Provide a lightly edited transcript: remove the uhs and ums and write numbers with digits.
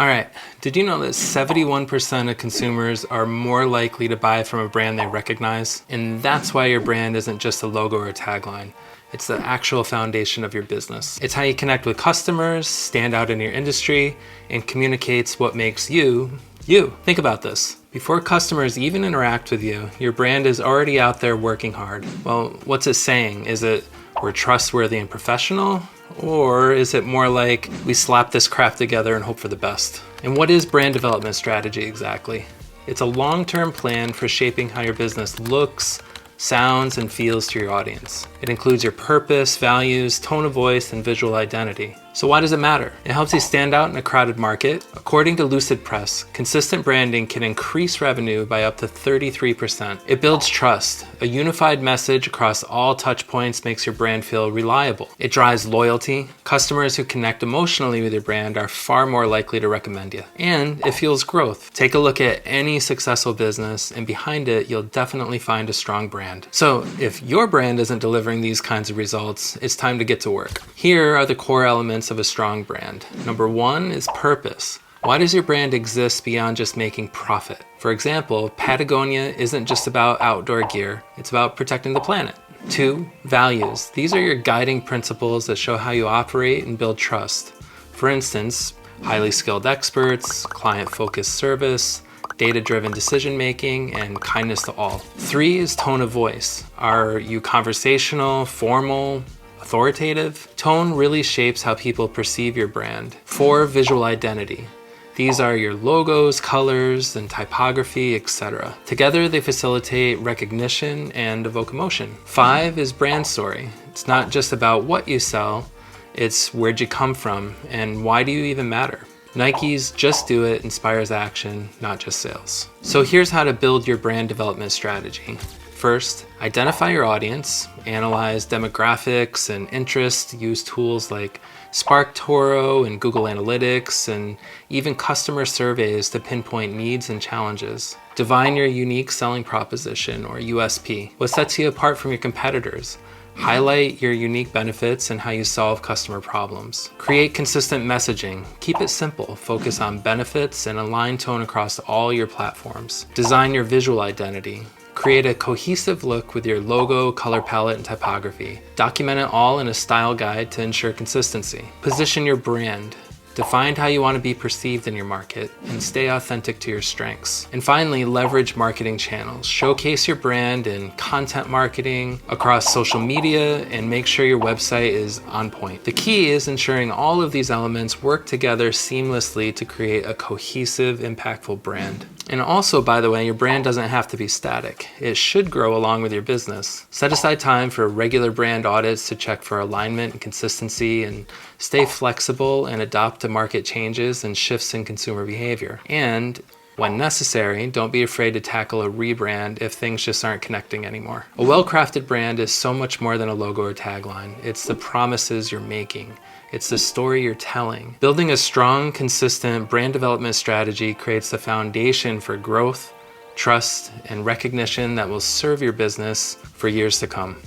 All right, did you know that 71% of consumers are more likely to buy from a brand they recognize? And that's why your brand isn't just a logo or a tagline. It's the actual foundation of your business. It's how you connect with customers, stand out in your industry, and communicates what makes you, you. Think about this. Before customers even interact with you, your brand is already out there working hard. Well, what's it saying? Is it we're trustworthy and professional? Or is it more like we slap this crap together and hope for the best? And what is brand development strategy exactly? It's a long-term plan for shaping how your business looks, sounds, and feels to your audience. It includes your purpose, values, tone of voice, and visual identity. So why does it matter? It helps you stand out in a crowded market. According to Lucid Press, consistent branding can increase revenue by up to 33%. It builds trust. A unified message across all touch points makes your brand feel reliable. It drives loyalty. Customers who connect emotionally with your brand are far more likely to recommend you. And it fuels growth. Take a look at any successful business, and behind it, you'll definitely find a strong brand. So if your brand isn't delivering these kinds of results, it's time to get to work. Here are the core elements of a strong brand. Number one is purpose. Why does your brand exist beyond just making profit? For example, Patagonia isn't just about outdoor gear, it's about protecting the planet. 2, values. These are your guiding principles that show how you operate and build trust. For instance, highly skilled experts, client-focused service, data-driven decision-making, and kindness to all. 3 is tone of voice. Are you conversational, formal, authoritative? Tone really shapes how people perceive your brand. 4, visual identity. These are your logos, colors, and typography, etc. Together, they facilitate recognition and evoke emotion. 5 is brand story. It's not just about what you sell, it's where'd you come from and why do you even matter? Nike's Just Do It inspires action, not just sales. So here's how to build your brand development strategy. First, identify your audience, analyze demographics and interests, use tools like SparkToro and Google Analytics, and even customer surveys to pinpoint needs and challenges. Define your unique selling proposition, or USP. What sets you apart from your competitors? Highlight your unique benefits and how you solve customer problems. Create consistent messaging. Keep it simple. Focus on benefits and align tone across all your platforms. Design your visual identity. Create a cohesive look with your logo, color palette, and typography. Document it all in a style guide to ensure consistency. Position your brand. Define how you want to be perceived in your market and stay authentic to your strengths. And finally, leverage marketing channels. Showcase your brand in content marketing across social media and make sure your website is on point. The key is ensuring all of these elements work together seamlessly to create a cohesive, impactful brand. And also, by the way, your brand doesn't have to be static. It should grow along with your business. Set aside time for regular brand audits to check for alignment and consistency, and stay flexible and adapt to market changes and shifts in consumer behavior. And when necessary, don't be afraid to tackle a rebrand if things just aren't connecting anymore. A well-crafted brand is so much more than a logo or tagline. It's the promises you're making. It's the story you're telling. Building a strong, consistent brand development strategy creates the foundation for growth, trust, and recognition that will serve your business for years to come.